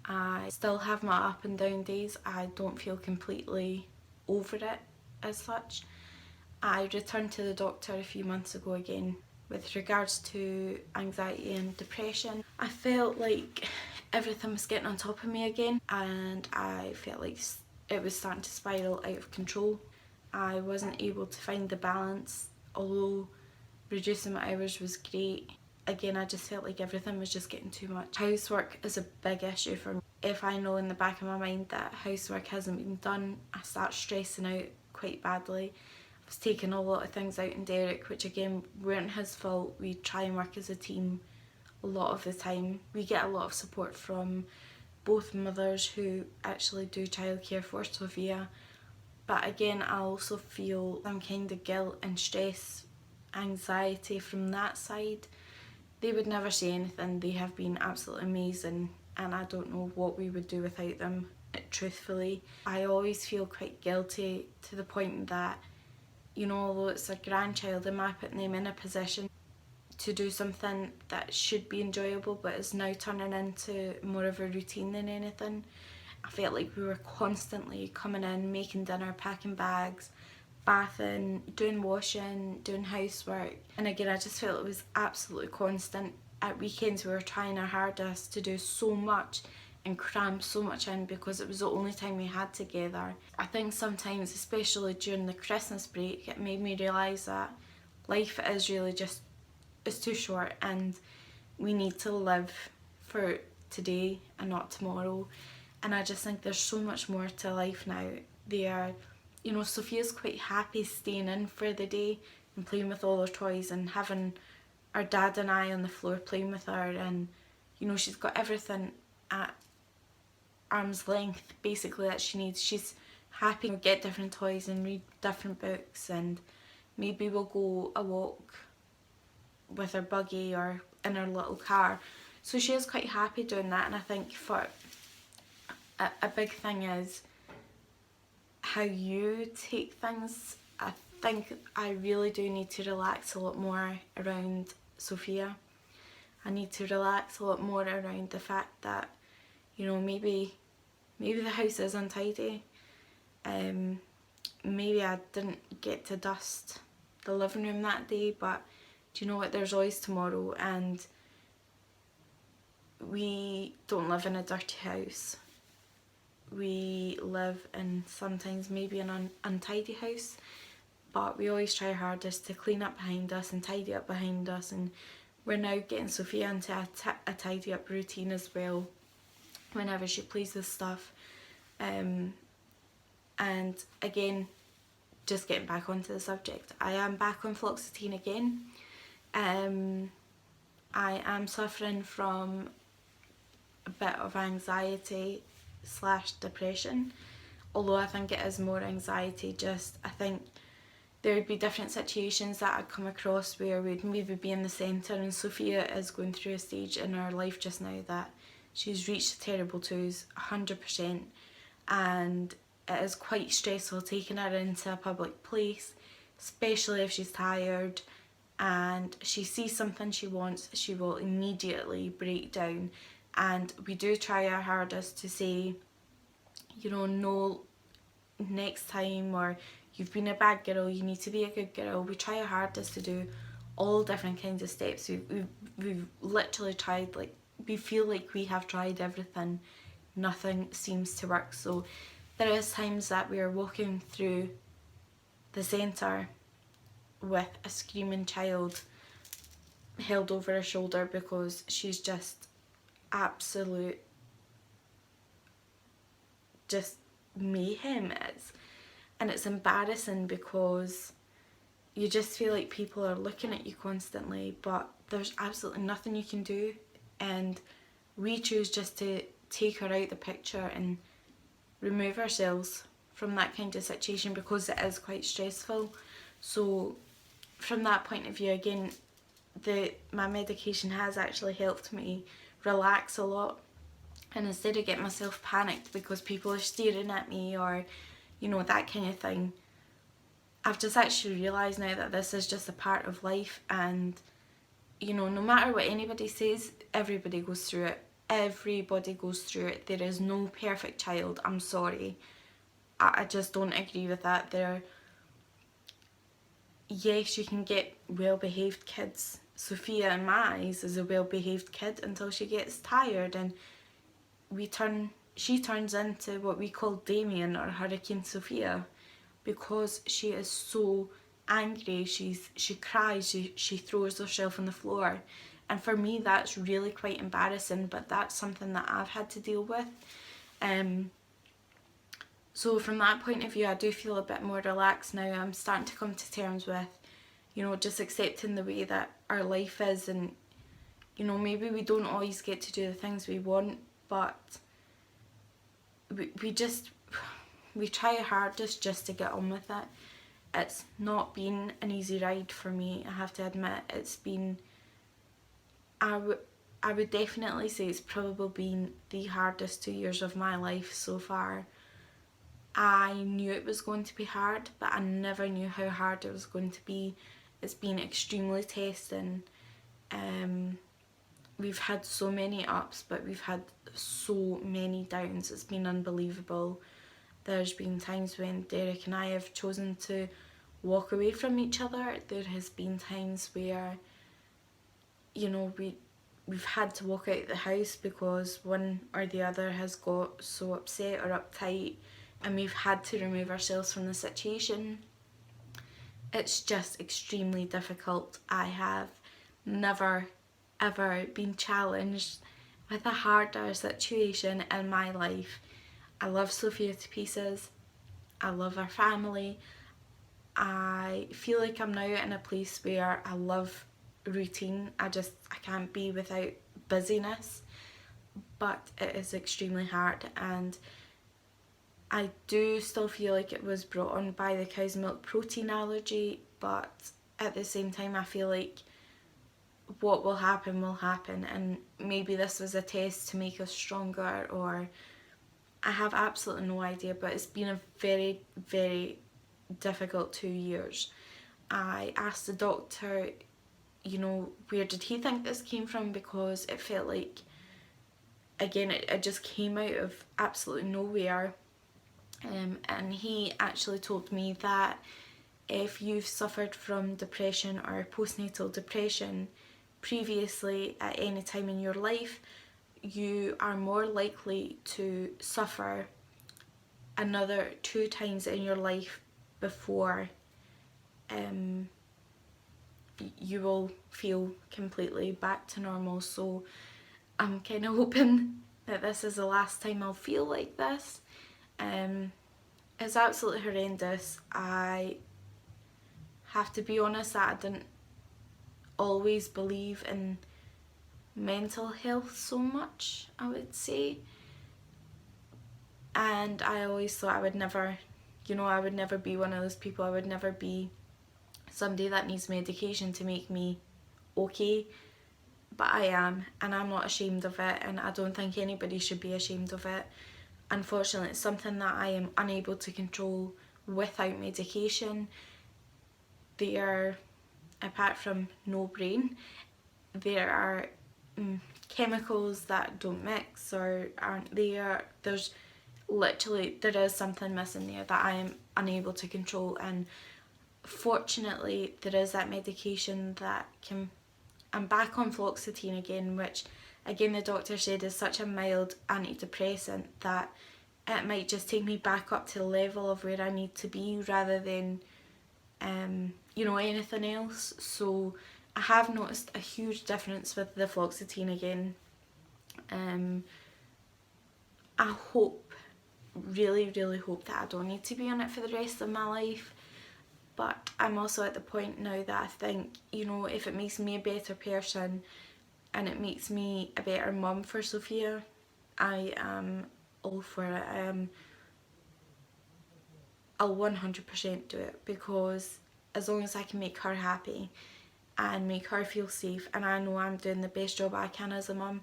I still have my up and down days. I don't feel completely over it as such. I returned to the doctor a few months ago again with regards to anxiety and depression. I felt like everything was getting on top of me again, and I felt like it was starting to spiral out of control. I wasn't able to find the balance, although reducing my hours was great. Again, I just felt like everything was just getting too much. Housework is a big issue for me. If I know in the back of my mind that housework hasn't been done, I start stressing out quite badly. I was taking a lot of things out on Derek, which again weren't his fault. We try and work as a team a lot of the time. We get a lot of support from both mothers who actually do childcare for Sophia. But again, I also feel some kind of guilt and stress, anxiety from that side. They would never say anything. They have been absolutely amazing, and I don't know what we would do without them, truthfully. I always feel quite guilty to the point that, you know, although it's a grandchild, am I putting them in a position to do something that should be enjoyable but is now turning into more of a routine than anything. I felt like we were constantly coming in, making dinner, packing bags, bathing, doing washing, doing housework. And again, I just felt it was absolutely constant. At weekends we were trying our hardest to do so much and cram so much in because it was the only time we had together. I think sometimes, especially during the Christmas break, it made me realise that life is really just, it's too short, and we need to live for today and not tomorrow. And I just think there's so much more to life now. You know, Sophia's quite happy staying in for the day and playing with all her toys and having our dad and I on the floor playing with her, and you know, she's got everything at arm's length basically that she needs. She's happy to get different toys and read different books, and maybe we'll go a walk with her buggy or in her little car. So she is quite happy doing that. And I think for a big thing is how you take things. I think I really do need to relax a lot more around Sophia. I need to relax a lot more around the fact that, you know, maybe the house is untidy. Maybe I didn't get to dust the living room that day, but do you know what, there's always tomorrow, and we don't live in a dirty house. We live in sometimes maybe an untidy house, but we always try our hardest to clean up behind us and tidy up behind us, and we're now getting Sophia into a tidy up routine as well whenever she plays with stuff. And again, just getting back onto the subject, I am back on fluoxetine again. I am suffering from a bit of anxiety / depression, although I think it is more anxiety. Just, I think there would be different situations that I'd come across where we'd maybe be in the centre, and Sophia is going through a stage in her life just now that she's reached the terrible twos 100%, and it is quite stressful taking her into a public place, especially if she's tired and she sees something she wants. She will immediately break down, and we do try our hardest to say, you know, no next time, or you've been a bad girl, you need to be a good girl. We try our hardest to do all different kinds of steps. We've literally tried, like, we feel like we have tried everything. Nothing seems to work. So there is times that we are walking through the centre with a screaming child held over her shoulder because she's just absolute just mayhem is. And it's embarrassing because you just feel like people are looking at you constantly, but there's absolutely nothing you can do, and we choose just to take her out the picture and remove ourselves from that kind of situation because it is quite stressful. So from that point of view, again, my medication has actually helped me relax a lot, and instead of getting myself panicked because people are staring at me or, you know, that kind of thing, I've just actually realised now that this is just a part of life, and, you know, no matter what anybody says, everybody goes through it. everybody goes through it. There is no perfect child. I'm sorry. I just don't agree with that. Yes, you can get well-behaved kids. Sophia, in my eyes, is a well-behaved kid until she gets tired, and she turns into what we call Damien or Hurricane Sophia, because she is so angry. She cries, she throws herself on the floor, and for me that's really quite embarrassing, but that's something that I've had to deal with. So from that point of view, I do feel a bit more relaxed now. I'm starting to come to terms with, just accepting the way that our life is, and maybe we don't always get to do the things we want, but we try our hardest just to get on with it. It's not been an easy ride for me, I have to admit. It's been, I would definitely say it's probably been the hardest 2 years of my life so far. I knew it was going to be hard, but I never knew how hard it was going to be. It's been extremely testing. We've had so many ups, but we've had so many downs. It's been unbelievable. There's been times when Derek and I have chosen to walk away from each other. There has been times where, we've had to walk out of the house because one or the other has got so upset or uptight, and we've had to remove ourselves from the situation. It's just extremely difficult. I have never ever been challenged with a harder situation in my life. I love Sophia to pieces. I love our family. I feel like I'm now in a place where I love routine. I can't be without busyness, but it is extremely hard, and I do still feel like it was brought on by the cow's milk protein allergy, but at the same time I feel like what will happen, and maybe this was a test to make us stronger, or I have absolutely no idea, but it's been a very, very difficult 2 years. I asked the doctor, where did he think this came from, because it felt like, again, it just came out of absolutely nowhere. And he actually told me that if you've suffered from depression or postnatal depression previously at any time in your life, you are more likely to suffer another 2 times in your life before you will feel completely back to normal. So I'm kind of hoping that this is the last time I'll feel like this. It's absolutely horrendous. I have to be honest that I didn't always believe in mental health so much, I would say. And I always thought I would never be one of those people. I would never be somebody that needs medication to make me okay. But I am, and I'm not ashamed of it, and I don't think anybody should be ashamed of it. Unfortunately, it's something that I am unable to control without medication. Apart from no brain, there are chemicals that don't mix or aren't there. There is something missing there that I am unable to control, and fortunately there is that medication that I'm back on fluoxetine again, which again the doctor said is such a mild antidepressant that it might just take me back up to the level of where I need to be rather than anything else. So I have noticed a huge difference with the fluoxetine again. I hope, really, really hope that I don't need to be on it for the rest of my life. But I'm also at the point now that I think, if it makes me a better person and it makes me a better mum for Sophia, I am all for it. I'll 100% do it, because as long as I can make her happy and make her feel safe, and I know I'm doing the best job I can as a mum,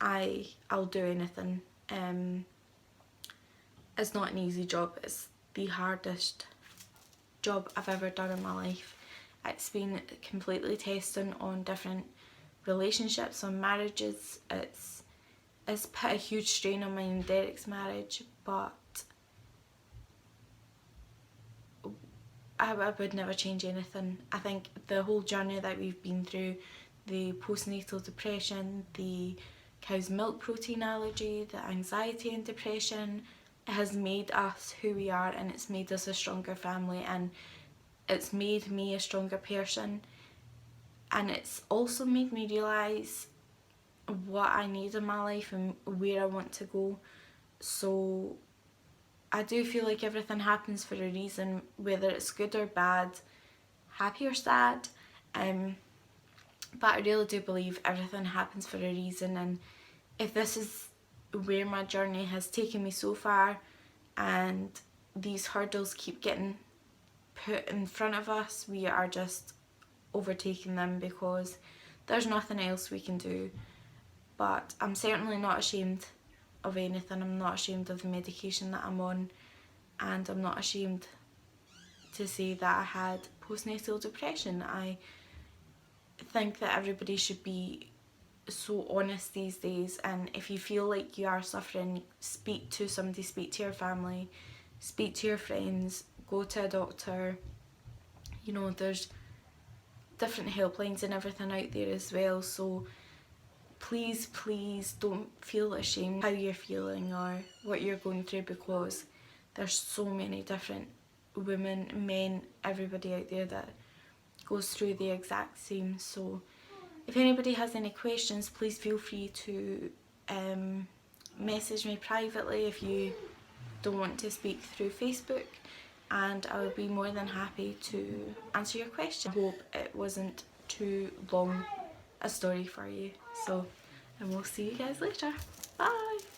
I'll do anything. It's not an easy job. It's the hardest job I've ever done in my life. It's been completely testing on different relationships, on marriages. It's it's put a huge strain on mine and Derek's marriage, but I would never change anything. I think the whole journey that we've been through, the postnatal depression, the cow's milk protein allergy, the anxiety and depression, it has made us who we are, and it's made us a stronger family, and it's made me a stronger person, and it's also made me realise what I need in my life and where I want to go. So I do feel like everything happens for a reason, whether it's good or bad, happy or sad, but I really do believe everything happens for a reason, and if this is where my journey has taken me so far and these hurdles keep getting put in front of us, we are just overtaking them because there's nothing else we can do. But I'm certainly not ashamed of anything. I'm not ashamed of the medication that I'm on, and I'm not ashamed to say that I had postnatal depression. I think that everybody should be so honest these days, and if you feel like you are suffering, speak to somebody, speak to your family, speak to your friends, go to a doctor. You know, there's different helplines and everything out there as well, so please don't feel ashamed how you're feeling or what you're going through, because there's so many different women, men, everybody out there that goes through the exact same. So if anybody has any questions, please feel free to message me privately if you don't want to speak through Facebook, and I would be more than happy to answer your question. I hope it wasn't too long a story for you. So, and we'll see you guys later. Bye!